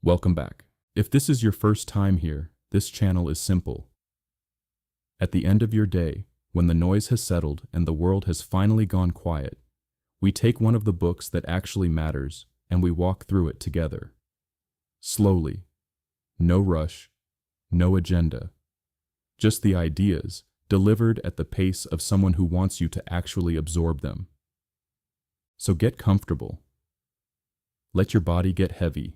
Welcome back. If this is your first time here, this channel is simple. At the end of your day, when the noise has settled and the world has finally gone quiet, we take one of the books that actually matters and we walk through it together. Slowly. No rush, no agenda. Just the ideas, delivered at the pace of someone who wants you to actually absorb them. So get comfortable. Let your body get heavy.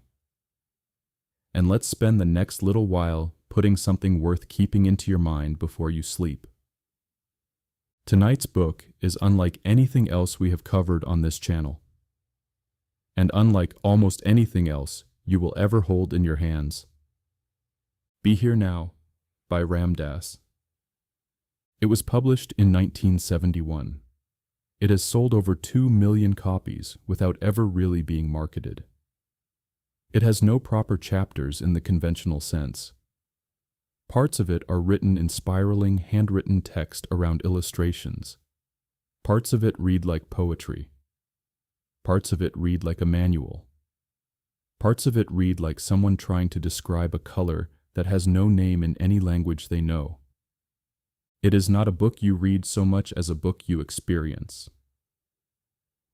And let's spend the next little while putting something worth keeping into your mind before you sleep. Tonight's book is unlike anything else we have covered on this channel, and unlike almost anything else you will ever hold in your hands. Be Here Now by Ram Dass. It was published in 1971. It has sold over 2 million copies without ever really being marketed. It has no proper chapters in the conventional sense. Parts of it are written in spiraling, handwritten text around illustrations. Parts of it read like poetry. Parts of it read like a manual. Parts of it read like someone trying to describe a color that has no name in any language they know. It is not a book you read so much as a book you experience.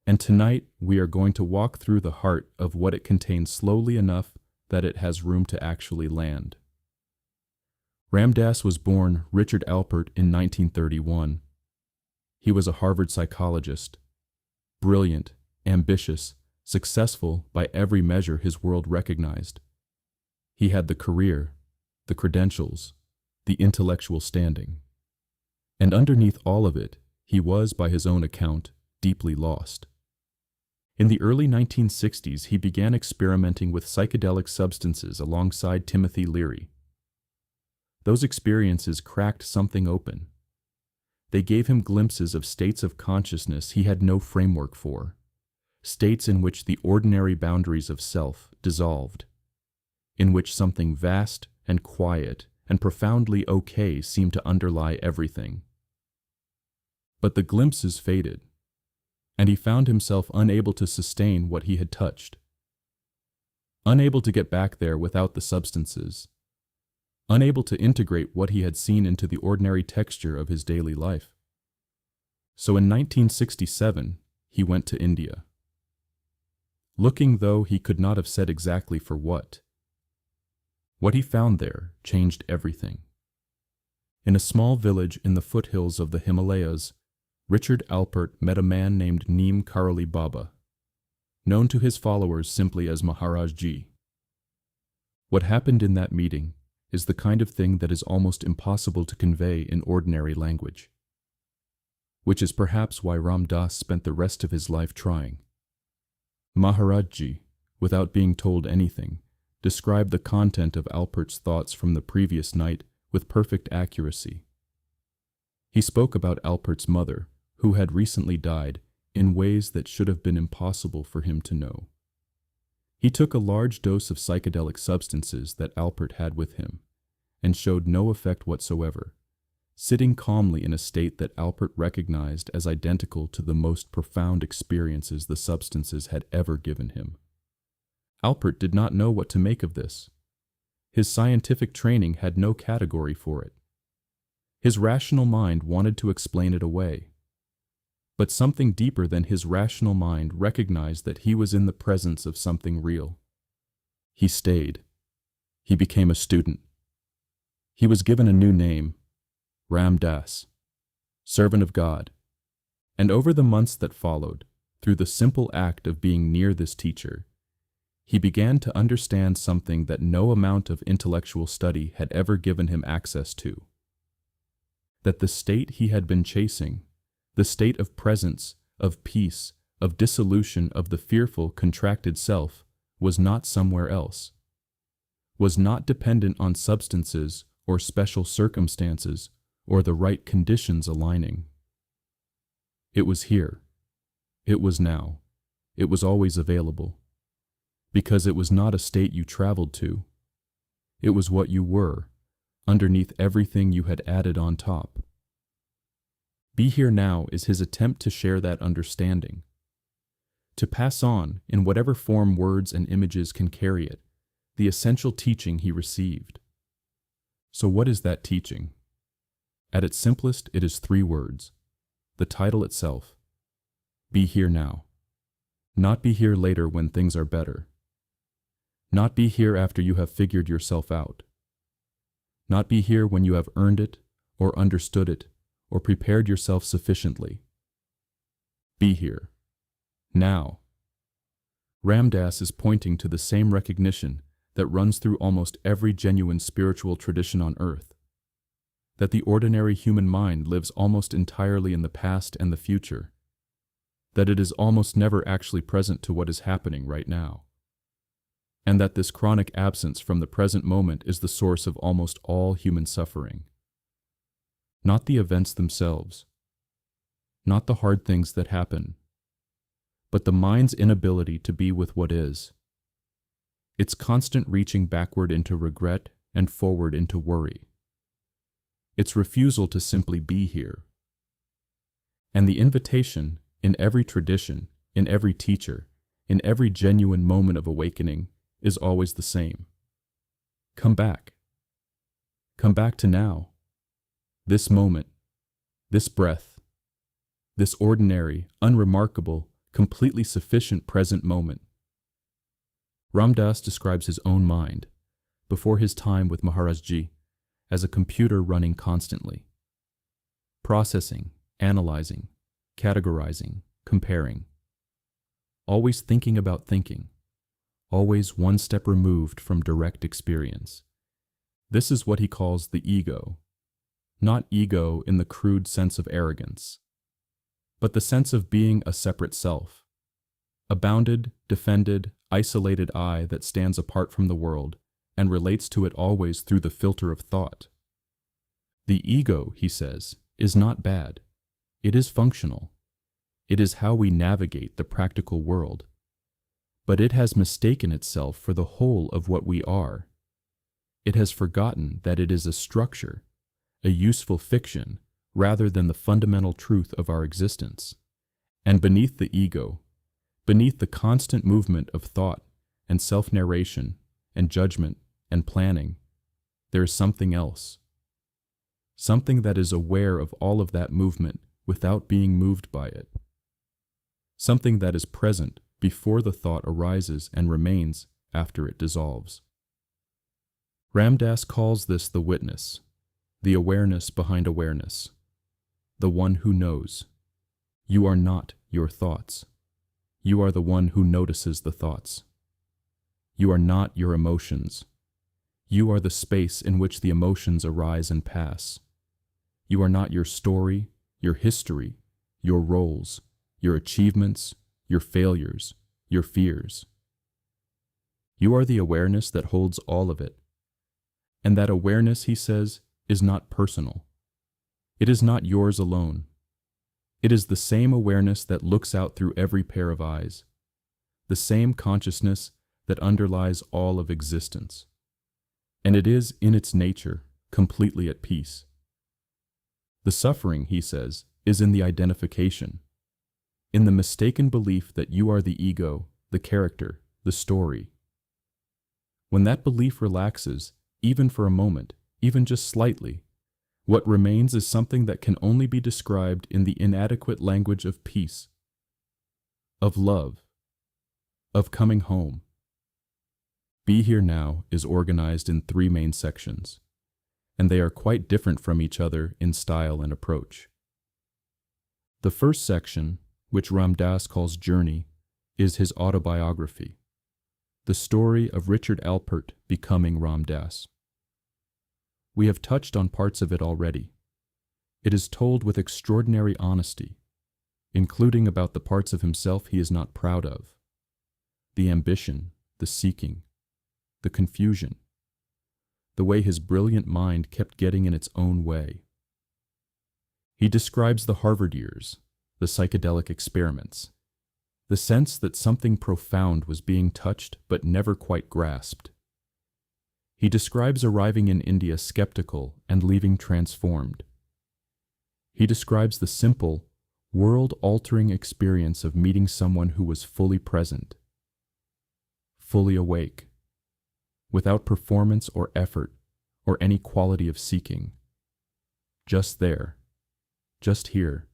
And tonight we are going to walk through the heart of what it contains slowly enough that it has room to actually land. Ram Dass was born Richard Alpert in 1931. He was a Harvard psychologist. Brilliant, ambitious, successful by every measure his world recognized. He had the career, the credentials, the intellectual standing. And underneath all of it, he was, by his own account, deeply lost. In the early 1960s, he began experimenting with psychedelic substances alongside Timothy Leary. Those experiences cracked something open. They gave him glimpses of states of consciousness he had no framework for, states in which the ordinary boundaries of self dissolved, in which something vast and quiet and profoundly okay seemed to underlie everything. But the glimpses faded, and he found himself unable to sustain what he had touched, unable to get back there without the substances, unable to integrate what he had seen into the ordinary texture of his daily life. So in 1967, he went to India. Looking though he could not have said exactly for what. What he found there changed everything. In a small village in the foothills of the Himalayas, Richard Alpert met a man named Neem Karoli Baba, known to his followers simply as Maharaj Ji. What happened in that meeting is the kind of thing that is almost impossible to convey in ordinary language, which is perhaps why Ram Dass spent the rest of his life trying. Maharaj Ji, without being told anything, described the content of Alpert's thoughts from the previous night with perfect accuracy. He spoke about Alpert's mother, who had recently died, in ways that should have been impossible for him to know. He took a large dose of psychedelic substances that Alpert had with him, and showed no effect whatsoever, sitting calmly in a state that Alpert recognized as identical to the most profound experiences the substances had ever given him. Alpert did not know what to make of this. His scientific training had no category for it. His rational mind wanted to explain it away. But something deeper than his rational mind recognized that he was in the presence of something real. He stayed. He became a student. He was given a new name, Ram Dass, servant of God. And over the months that followed, through the simple act of being near this teacher, he began to understand something that no amount of intellectual study had ever given him access to. That the state he had been chasing, the state of presence, of peace, of dissolution of the fearful, contracted self, was not somewhere else, was not dependent on substances or special circumstances or the right conditions aligning. It was here. It was now. It was always available. Because it was not a state you traveled to. It was what you were, underneath everything you had added on top. Be Here Now is his attempt to share that understanding, to pass on, in whatever form words and images can carry it, the essential teaching he received. So what is that teaching? At its simplest, it is 3 words. The title itself: be here now. Not be here later when things are better. Not be here after you have figured yourself out. Not be here when you have earned it, or understood it, or prepared yourself sufficiently. Be here. Now. Ram Dass is pointing to the same recognition that runs through almost every genuine spiritual tradition on earth, that the ordinary human mind lives almost entirely in the past and the future, that it is almost never actually present to what is happening right now, and that this chronic absence from the present moment is the source of almost all human suffering. Not the events themselves, not the hard things that happen, but the mind's inability to be with what is, its constant reaching backward into regret and forward into worry, its refusal to simply be here. And the invitation in every tradition, in every teacher, in every genuine moment of awakening is always the same. Come back. Come back to now. This moment, this breath, this ordinary, unremarkable, completely sufficient present moment. Ram Dass describes his own mind, before his time with Maharajji, as a computer running constantly, processing, analyzing, categorizing, comparing, always thinking about thinking, always one step removed from direct experience. This is what he calls the ego, not ego in the crude sense of arrogance, but the sense of being a separate self, a bounded, defended, isolated I that stands apart from the world and relates to it always through the filter of thought. The ego, he says, is not bad. It is functional. It is how we navigate the practical world. But it has mistaken itself for the whole of what we are. It has forgotten that it is a structure, a useful fiction, rather than the fundamental truth of our existence. And beneath the ego, beneath the constant movement of thought and self-narration and judgment and planning, there is something else. Something that is aware of all of that movement without being moved by it. Something that is present before the thought arises and remains after it dissolves. Ram Dass calls this the witness, the awareness behind awareness, the one who knows. You are not your thoughts. You are the one who notices the thoughts. You are not your emotions. You are the space in which the emotions arise and pass. You are not your story, your history, your roles, your achievements, your failures, your fears. You are the awareness that holds all of it. And that awareness, he says, is not personal. It is not yours alone. It is the same awareness that looks out through every pair of eyes, the same consciousness that underlies all of existence. And it is, in its nature, completely at peace. The suffering, he says, is in the identification, in the mistaken belief that you are the ego, the character, the story. When that belief relaxes, even for a moment, even just slightly, what remains is something that can only be described in the inadequate language of peace, of love, of coming home. Be Here Now is organized in 3 main sections, and they are quite different from each other in style and approach. The first section, which Ram Dass calls Journey, is his autobiography, the story of Richard Alpert becoming Ram Dass. We have touched on parts of it already. It is told with extraordinary honesty, including about the parts of himself he is not proud of, the ambition, the seeking, the confusion, the way his brilliant mind kept getting in its own way. He describes the Harvard years, the psychedelic experiments, the sense that something profound was being touched but never quite grasped. He describes arriving in India skeptical and leaving transformed. He describes the simple, world-altering experience of meeting someone who was fully present, fully awake, without performance or effort or any quality of seeking. Just there, just here.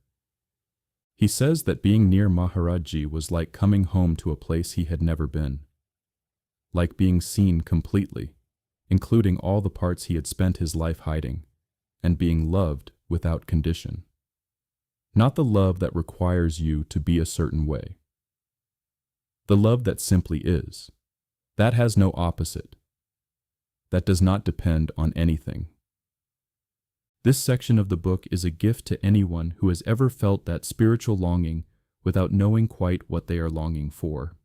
He says that being near Maharajji was like coming home to a place he had never been, like being seen completely, including all the parts he had spent his life hiding, and being loved without condition. Not the love that requires you to be a certain way. The love that simply is. That has no opposite. That does not depend on anything. This section of the book is a gift to anyone who has ever felt that spiritual longing without knowing quite what they are longing for.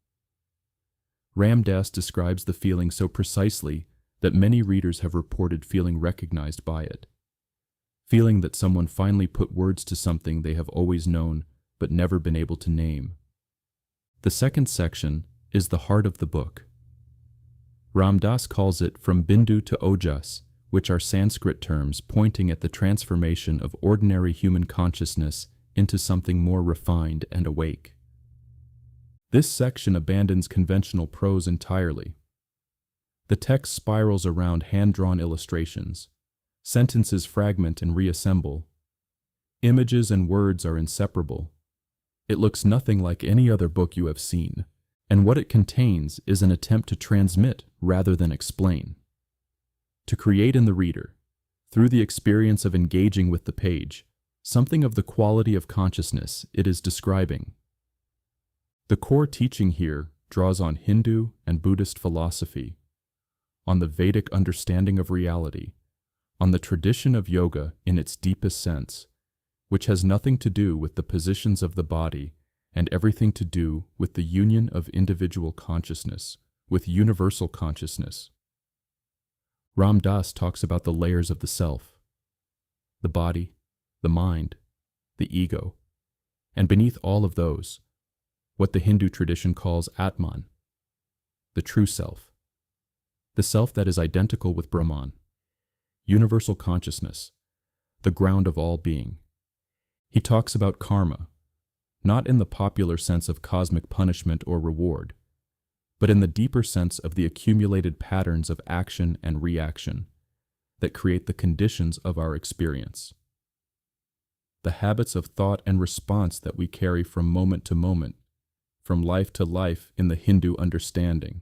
Ram Dass describes the feeling so precisely that many readers have reported feeling recognized by it, feeling that someone finally put words to something they have always known but never been able to name. The second section is the heart of the book. Ram Dass calls it from Bindu to Ojas, which are Sanskrit terms pointing at the transformation of ordinary human consciousness into something more refined and awake. This section abandons conventional prose entirely. The text spirals around hand-drawn illustrations. Sentences fragment and reassemble. Images and words are inseparable. It looks nothing like any other book you have seen, and what it contains is an attempt to transmit rather than explain. To create in the reader, through the experience of engaging with the page, something of the quality of consciousness it is describing. The core teaching here draws on Hindu and Buddhist philosophy, on the Vedic understanding of reality, on the tradition of yoga in its deepest sense, which has nothing to do with the positions of the body and everything to do with the union of individual consciousness with universal consciousness. Ram Dass talks about the layers of the self, the body, the mind, the ego, and beneath all of those, what the Hindu tradition calls Atman, the true self, the self that is identical with Brahman, universal consciousness, the ground of all being. He talks about karma, not in the popular sense of cosmic punishment or reward, but in the deeper sense of the accumulated patterns of action and reaction that create the conditions of our experience. The habits of thought and response that we carry from moment to moment, from life to life in the Hindu understanding,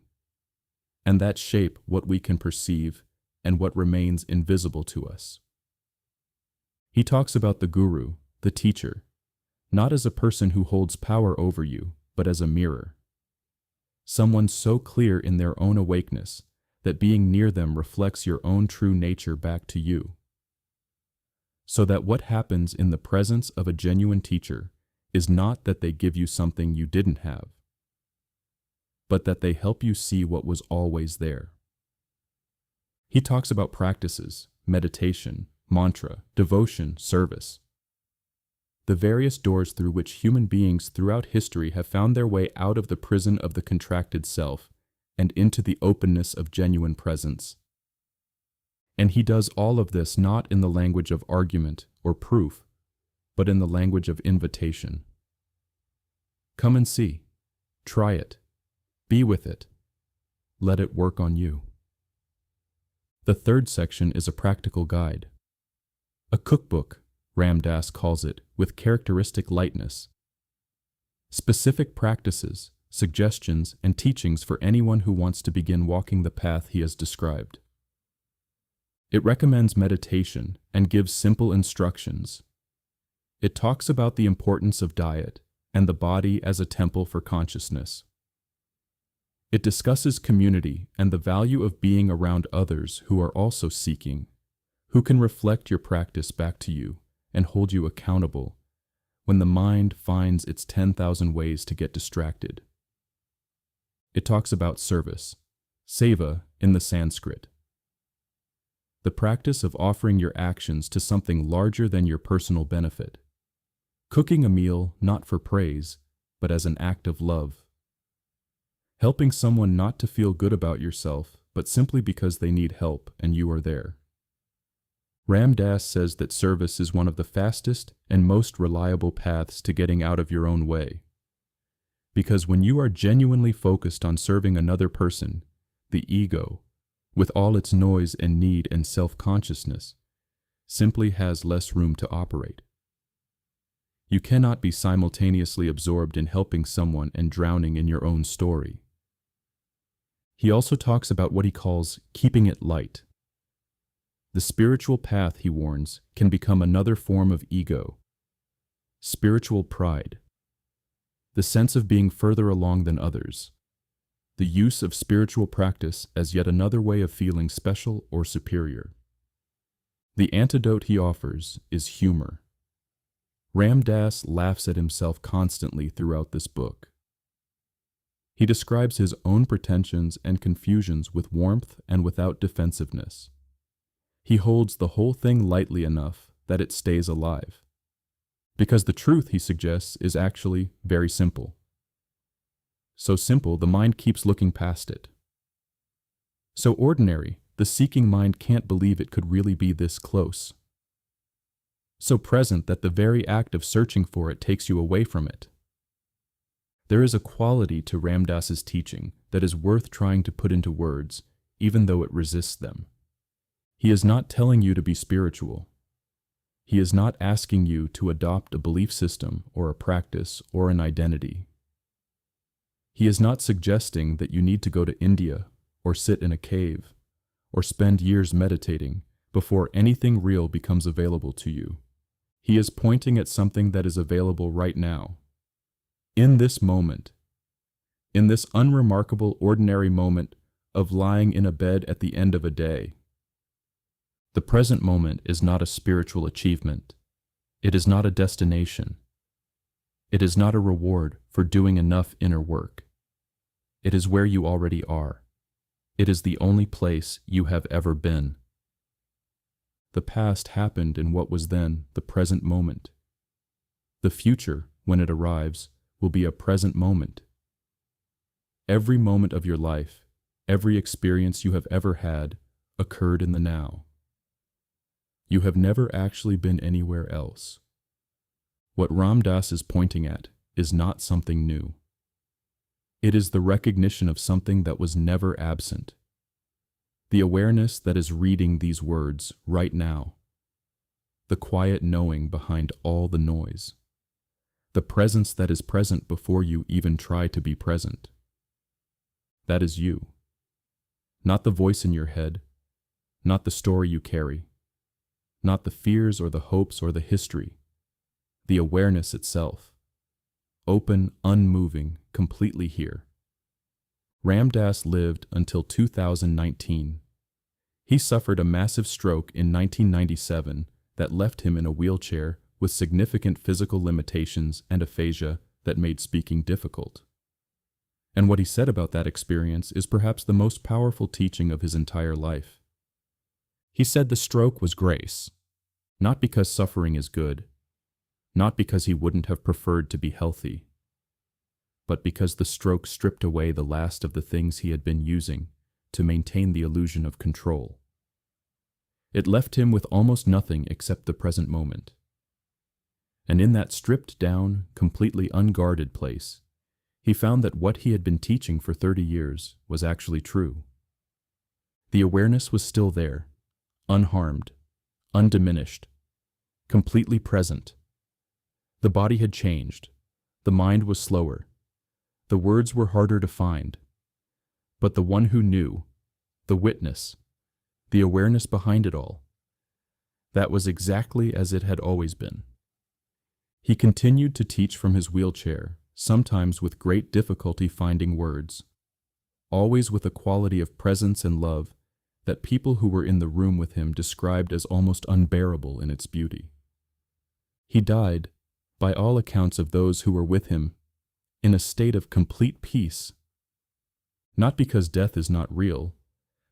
and that shape what we can perceive and what remains invisible to us. He talks about the guru, the teacher, not as a person who holds power over you, but as a mirror. Someone so clear in their own awakeness that being near them reflects your own true nature back to you. So that what happens in the presence of a genuine teacher is not that they give you something you didn't have, but that they help you see what was always there. He talks about practices, meditation, mantra, devotion, service. The various doors through which human beings throughout history have found their way out of the prison of the contracted self and into the openness of genuine presence. And he does all of this not in the language of argument or proof, but in the language of invitation. Come and see. Try it. Be with it. Let it work on you. The third section is a practical guide. A cookbook, Ram Dass calls it, with characteristic lightness. Specific practices, suggestions, and teachings for anyone who wants to begin walking the path he has described. It recommends meditation and gives simple instructions. It talks about the importance of diet and the body as a temple for consciousness. It discusses community and the value of being around others who are also seeking, who can reflect your practice back to you and hold you accountable when the mind finds its 10,000 ways to get distracted. It talks about service, seva in the Sanskrit. The practice of offering your actions to something larger than your personal benefit. Cooking a meal not for praise, but as an act of love. Helping someone not to feel good about yourself, but simply because they need help and you are there. Ram Dass says that service is one of the fastest and most reliable paths to getting out of your own way. Because when you are genuinely focused on serving another person, the ego, with all its noise and need and self-consciousness, simply has less room to operate. You cannot be simultaneously absorbed in helping someone and drowning in your own story. He also talks about what he calls keeping it light. The spiritual path, he warns, can become another form of ego, spiritual pride, the sense of being further along than others, the use of spiritual practice as yet another way of feeling special or superior. The antidote he offers is humor. Ram Dass laughs at himself constantly throughout this book. He describes his own pretensions and confusions with warmth and without defensiveness. He holds the whole thing lightly enough that it stays alive. Because the truth, he suggests, is actually very simple. So simple, the mind keeps looking past it. So ordinary, the seeking mind can't believe it could really be this close. So present that the very act of searching for it takes you away from it. There is a quality to Ram Dass's teaching that is worth trying to put into words, even though it resists them. He is not telling you to be spiritual. He is not asking you to adopt a belief system or a practice or an identity. He is not suggesting that you need to go to India or sit in a cave or spend years meditating before anything real becomes available to you. He is pointing at something that is available right now. In this moment, in this unremarkable ordinary moment of lying in a bed at the end of a day. The present moment is not a spiritual achievement. It is not a destination. It is not a reward for doing enough inner work. It is where you already are. It is the only place you have ever been. The past happened in what was then the present moment. The future, when it arrives, will be a present moment. Every moment of your life, every experience you have ever had, occurred in the now. You have never actually been anywhere else. What Ram Dass is pointing at is not something new. It is the recognition of something that was never absent. The awareness that is reading these words right now. The quiet knowing behind all the noise. The presence that is present before you even try to be present. That is you. Not the voice in your head, not the story you carry, not the fears or the hopes or the history, the awareness itself. Open, unmoving, completely here. Ram Dass lived until 2019. He suffered a massive stroke in 1997 that left him in a wheelchair with significant physical limitations and aphasia that made speaking difficult. And what he said about that experience is perhaps the most powerful teaching of his entire life. He said the stroke was grace, not because suffering is good, not because he wouldn't have preferred to be healthy, but because the stroke stripped away the last of the things he had been using to maintain the illusion of control. It left him with almost nothing except the present moment. And in that stripped down, completely unguarded place, he found that what he had been teaching for 30 years was actually true. The awareness was still there, unharmed, undiminished, completely present. The body had changed, the mind was slower, the words were harder to find, but the one who knew, the witness, the awareness behind it all, that was exactly as it had always been. He continued to teach from his wheelchair, sometimes with great difficulty finding words, always with a quality of presence and love that people who were in the room with him described as almost unbearable in its beauty. He died, by all accounts of those who were with him, in a state of complete peace, not because death is not real,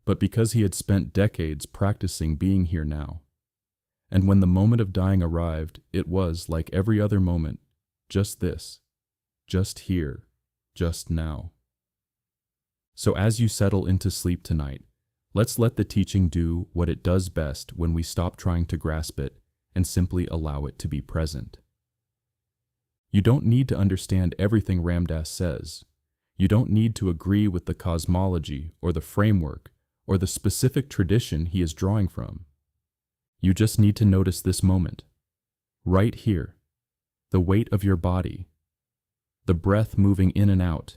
but because he had spent decades practicing being here now. And when the moment of dying arrived, it was, like every other moment, just this, just here, just now. So as you settle into sleep tonight, let's let the teaching do what it does best when we stop trying to grasp it and simply allow it to be present. You don't need to understand everything Ram Dass says. You don't need to agree with the cosmology or the framework or the specific tradition he is drawing from. You just need to notice this moment, right here, the weight of your body, the breath moving in and out,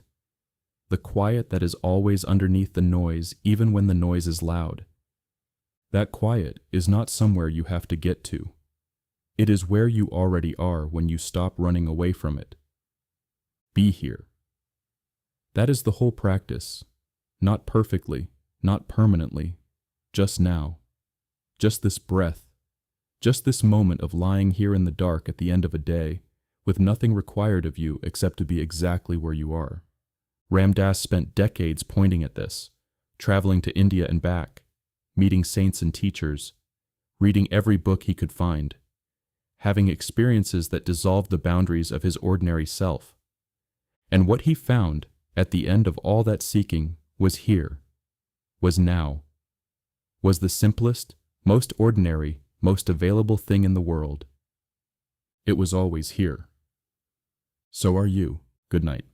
the quiet that is always underneath the noise even when the noise is loud. That quiet is not somewhere you have to get to. It is where you already are when you stop running away from it. Be here. That is the whole practice. Not perfectly, not permanently, just now. Just this breath. Just this moment of lying here in the dark at the end of a day, with nothing required of you except to be exactly where you are. Ram Dass spent decades pointing at this, traveling to India and back, meeting saints and teachers, reading every book he could find, having experiences that dissolved the boundaries of his ordinary self. And what he found, at the end of all that seeking, was here, was now, was the simplest, most ordinary, most available thing in the world. It was always here. So are you. Good night.